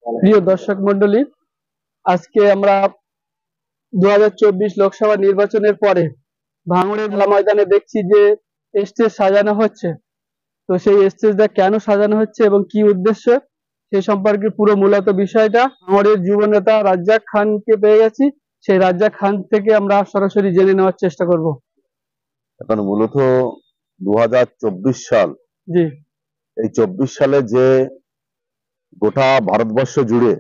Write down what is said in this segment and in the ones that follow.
প্রিয় দর্শক মন্ডলী, আজকে আমরা 2024 লোকসভা নির্বাচনের পরে ভাঙড়ের মেলা ময়দানে দেখছি যে স্টেজ সাজানো হচ্ছে। তো সেই স্টেজটা কেন সাজানো হচ্ছে এবং কি উদ্দেশ্য, সে সম্পর্কে পুরো মূলত বিষয়টা ভাঙড়ের যুব নেতা রাজ্জাক খানকে পেয়ে গেছি। সেই রাজ্জাক খান থেকে আমরা সরাসরি জেনে নেওয়ার চেষ্টা করব। এখন মূলত 2024 সাল, জি। এই 24 সালে যে গোটা ভারতবর্ষ জুড়ে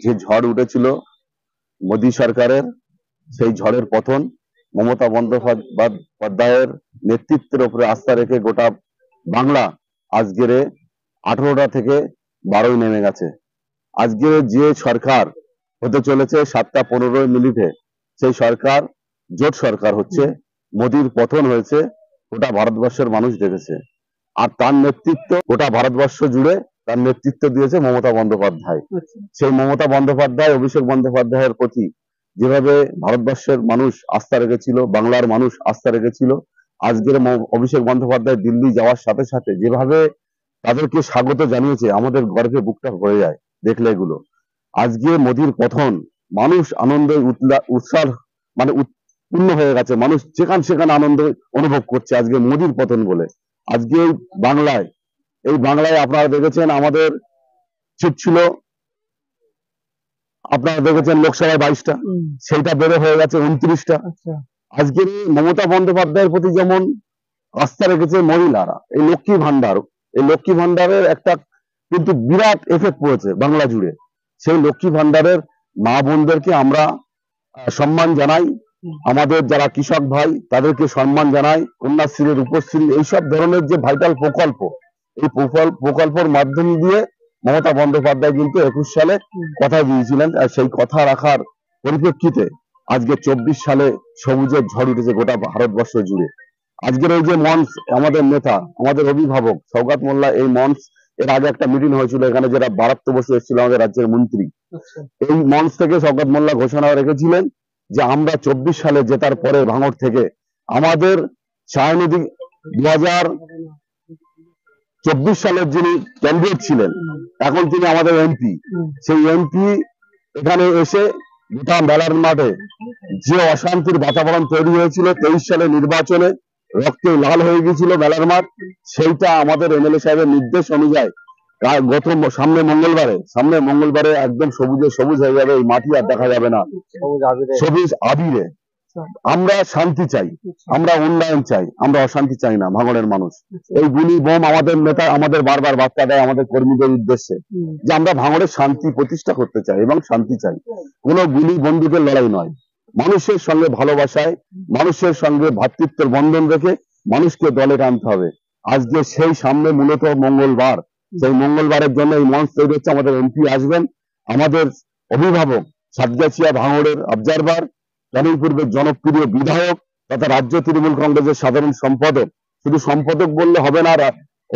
যে ঝড় উঠেছিল মোদী সরকারের, সেই ঝড়ের পতন মমতা বন্দ্যোপাধ্যায়ের নেতৃত্বের উপরে আস্থা রেখে গোটা বাংলা আজকের 18টা থেকে 12 নেমে গেছে। আজকে যে সরকার হতে চলেছে 7টা 15 মিনিটে, সেই সরকার জোট সরকার হচ্ছে। মোদীর পতন হয়েছে, গোটা ভারতবর্ষের মানুষ দেখেছে। আর তার নেতৃত্ব গোটা ভারতবর্ষ জুড়ে তার নেতৃত্ব দিয়েছে মমতা বন্দ্যোপাধ্যায়। সেই মমতা বন্দ্যোপাধ্যায় অভিষেক বন্দ্যোপাধ্যায়ের প্রতি যেভাবে ভারতবর্ষের মানুষ আস্থা রেখেছিল, বাংলার মানুষ আস্থা রেখেছিল, আজকের অভিষেক বন্দ্যোপাধ্যায় দিল্লি যাওয়ার সাথে সাথে যেভাবে তাদেরকে স্বাগত জানিয়েছে, আমাদের গর্বে বুকটা ভরে যায় দেখলে এগুলো। আজকে মোদীর পতন, মানুষ আনন্দে উৎসাহ মানে উৎপন্ন হয়ে গেছে। মানুষ যেখানে সেখানে আনন্দ অনুভব করছে আজকে মোদীর পতন বলে। আজকে এই বাংলায় আপনারা দেখেছেন, আমাদের সিট ছিল, আপনারা দেখেছেন লোকসভায় 22টা, সেইটা বেড়ে হয়ে গেছে 29টা। আজকে মমতা বন্দ্যোপাধ্যায়ের প্রতি যেমন আস্থা রেখেছে মহিলারা, এই লক্ষ্মী ভান্ডারের একটা কিন্তু বিরাট এফেক্ট পড়েছে বাংলা জুড়ে। সেই লক্ষ্মী ভান্ডারের মা বোনদেরকে আমরা সম্মান জানাই, আমাদের যারা কৃষক ভাই তাদেরকে সম্মান জানাই, কন্যাশ্রী, রূপশ্রী, এইসব ধরনের যে ভাইটাল প্রকল্প, এই প্রকল্পের মাধ্যম দিয়ে মমতা বন্দ্যোপাধ্যায় কিন্তু 21 সালে কথা দিয়েছিলেন। আর সেই কথা রাখার পরিপ্রেক্ষিতে আজকে 24 সালে সবুজের ঝড় উঠেছে গোটা ভারতবর্ষ জুড়ে। আজকের এই যে মঞ্চ, আমাদের নেতা, আমাদের অভিভাবক শওকত মোল্লা, এই মঞ্চ, এর আগে একটা মিটিং হয়েছিল এখানে, যেটা বারাক্ত বসে এসেছিল আমাদের রাজ্যের মন্ত্রী। এই মঞ্চ থেকে শওকত মোল্লা ঘোষণা রেখেছিলেন যে আমরা 24 সালে জেতার পরে ভাঙড় থেকে আমাদের ছায়ানিধি 2024 সালের যিনি ক্যান্ডিডেট ছিলেন, এখন তিনি আমাদের এমপি, সেই এমপি এখানে এসে গোটা মেলার মাঠে যে অশান্তির বাতাবরণ তৈরি হয়েছিল 23 সালে নির্বাচনে, রক্তে লাল হয়ে গিয়েছিল মেলার মাঠ, সেইটা আমাদের এমএলএ সাহেবের নির্দেশ অনুযায়ী সামনে মঙ্গলবারে একদম সবুজ হয়ে যাবে, এই মাটি আর দেখা যাবে না, সবুজ আবিরে। আমরা শান্তি চাই, আমরা উন্নয়ন চাই, আমরা অশান্তি চাই না ভাঙড়ের মানুষ। এই গুলি বোম আমাদের নেতা আমাদের বারবার বার্তা দেয় আমাদের কর্মীদের উদ্দেশ্যে যে আমরা ভাঙড়ের শান্তি প্রতিষ্ঠা করতে চাই এবং শান্তি চাই, কোনো গুলি বন্দুকের লড়াই নয়। মানুষের সঙ্গে ভালোবাসায়, মানুষের সঙ্গে ভ্রাতৃত্বের বন্ধন রেখে মানুষকে দলে টানতে হবে। আজকে সেই সামনে মূলত মঙ্গলবার, সেই মঙ্গলবারের জন্য এই মঞ্চ তৈরি হচ্ছে। আমাদের এমপি আসবেন, আমাদের অভিভাবক সাতগাছিয়া ভাঙড়ের অবজারভার, অনেক পূর্বের জনপ্রিয় বিধায়ক তথা রাজ্য তৃণমূল কংগ্রেসের সাধারণ সম্পাদক, শুধু সম্পাদক বললে হবে না,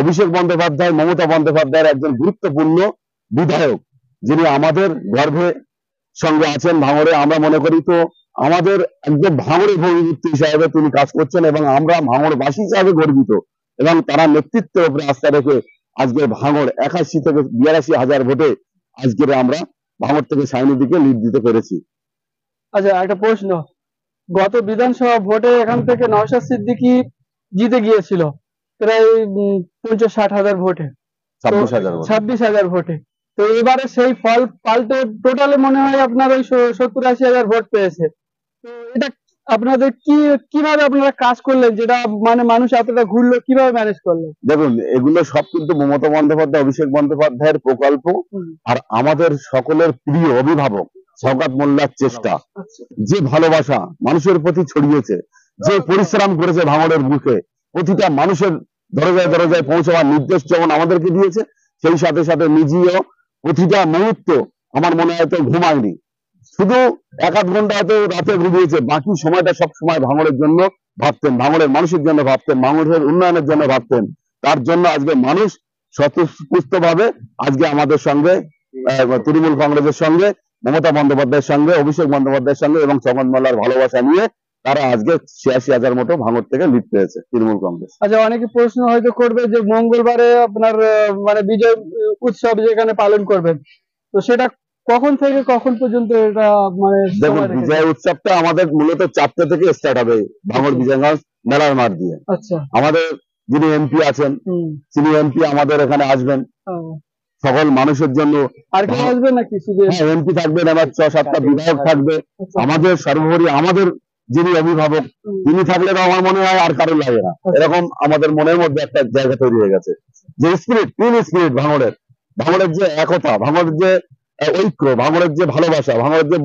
অভিষেক বন্দ্যোপাধ্যায় মমতা বন্দ্যোপাধ্যায়ের একজন গুরুত্বপূর্ণ বিধায়ক, যিনি আমাদের গর্ভে সঙ্গে আছেন ভাঙড়ে। আমরা মনে করি তো আমাদের একদম ভাঙড়ের ভবিষ্যৎ হিসাবে তিনি কাজ করছেন এবং আমরা ভাঙড়বাসী হিসাবে গর্বিত, এবং তারা নেতৃত্বের উপরে আস্থা রেখে আজকে ভাঙড় 81 থেকে 82 হাজার ভোটে আজকের আমরা ভাঙড় থেকে সায়নিধিকে লিড দিতে পেরেছি। আচ্ছা, একটা প্রশ্ন, গত বিধানসভা ভোটে এখান থেকে নওশাদ সিদ্দিকী জিতে গিয়েছিল প্রায় 50-60 হাজার ভোটে, 26 হাজার ভোটে। তো এবারে সেই ফল পাল্টে টোটালে মনে হয় আপনার ওই 70-80 হাজার ভোট পেয়েছে। তো এটা আপনাদের কিভাবে আপনারা কাজ করলেন, যেটা মানে মানুষ এতটা ঘুরলো, কিভাবে ম্যানেজ করলেন? দেখুন, এগুলো সব কিন্তু মমতা বন্দ্যোপাধ্যায়, অভিষেক বন্দ্যোপাধ্যায়ের প্রকল্প আর আমাদের সকলের প্রিয় অভিভাবক শওকত মোল্লার চেষ্টা। যে ভালোবাসা মানুষের প্রতি ছড়িয়েছে, যে পরিশ্রম করেছে ভাঙড়ের বুকে, প্রতিটা মানুষের দরজায় দরজায় পৌঁছাবার নির্দেশ যেমন আমাদেরকে দিয়েছে, সেই সাথে সাথে নিজেও প্রতিটা মুহূর্ত আমার মনে হয় তো ঘুমায়নি, শুধু 1-8 ঘন্টা হয়তো রাতে ঘুমিয়েছে, বাকি সময়টা সব সময় ভাঙড়ের জন্য ভাবতেন, ভাঙড়ের মানুষের জন্য ভাবতেন, ভাঙড়ের উন্নয়নের জন্য ভাবতেন। তার জন্য আজকে মানুষ স্বতঃস্ফূর্ত ভাবে আজকে আমাদের সঙ্গে, তৃণমূল কংগ্রেসের সঙ্গে, মমতা বন্দ্যোপাধ্যায়ের সঙ্গে, অভিষেক বন্দ্যোপাধ্যায়ের সঙ্গে এবং শওকত মোল্লার ভালোবাসা নিয়ে তারা আজকে 86 হাজার মতো ভাঙড় থেকে লিড পেয়েছে তৃণমূল কংগ্রেস। আচ্ছা, অনেকে প্রশ্ন হয়তো করবে যে মঙ্গলবারে আপনার মানে বিজয় উৎসব যেখানে পালন করবেন, তো সেটা কখন থেকে কখন পর্যন্ত এটা মানে দেখুন, সময় রেখেছে? বিজয় উৎসবটা আমাদের মূলত 4টে থেকে স্টার্ট হবে ভাঙড় বিজয়গঞ্জ মেলার মাঠ দিয়ে। আচ্ছা। আমাদের যিনি এমপি আছেন, তিনি এমপি আমাদের এখানে আসবেন সকল মানুষের জন্য। আর কেউ আসবে নাকি শুধু? হ্যাঁ, এমপি থাকবেন, আবার 6-7টা বিধায়ক থাকবে। আমাদের সর্বোপরি আমাদের যিনি অভিভাবক তিনি থাকলে তো আমার মনে হয় আর কারো লাগে না। এরকম আমাদের মনের মধ্যে একটা জায়গা তৈরি হয়ে গেছে, যে স্পিরিট, টিম স্পিরিট, ভাঙড়ের যে একতা, ভাঙড়ের যে ঐক্য, ভাঙড়ের যে ভালোবাসা, ভাঙড়ের যে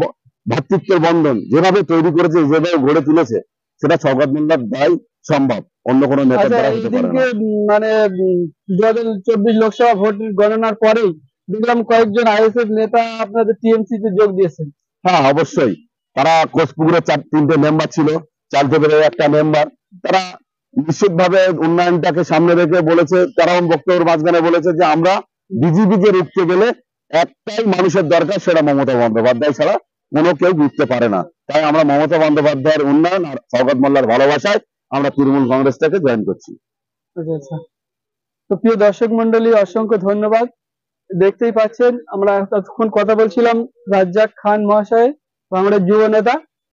ভ্রাতৃত্বের বন্ধন যেভাবে তৈরি করেছে, যেভাবে গড়ে তুলেছে, সেটা শওকত মোল্লার দায় সম্ভব, অন্য কোনো নেতার দ্বারা হতে পারে না। মানে 2024 লোকসভা ভোট গণনার পরেই দেখলাম কয়েকজন আইএসএফ নেতা আপনাদের টিএমসি তে যোগ দিয়েছেন। হ্যাঁ, অবশ্যই। তারা কোচপুকুরে 3টে মেম্বার ছিল, চালতেপেরে একটা মেম্বার। তারা নিশ্চিতভাবে উন্নয়নটাকে সামনে রেখে বলেছে, তারাও বক্তব্যের মাঝখানে বলেছে যে আমরা বিজেপিকে রুখতে গেলে একটাই মানুষের দরকার, সেটা মমতা বন্দ্যোপাধ্যায় ছাড়া কোনো কেউ বুঝতে পারে না। তাই আমরা মমতা বন্দ্যোপাধ্যায়ের উন্নয়ন আর শওকত মোল্লার ভালোবাসায় আমরা তৃণমূল কংগ্রেসটাকে জয়েন করছি। আচ্ছা। তো প্রিয় দর্শক মন্ডলী, অসংখ্য ধন্যবাদ। দেখতেই পাচ্ছেন আমরা এতক্ষণ কথা বলছিলাম রাজ্জাক খান মহাশয়, বাংলার যুব নেতা।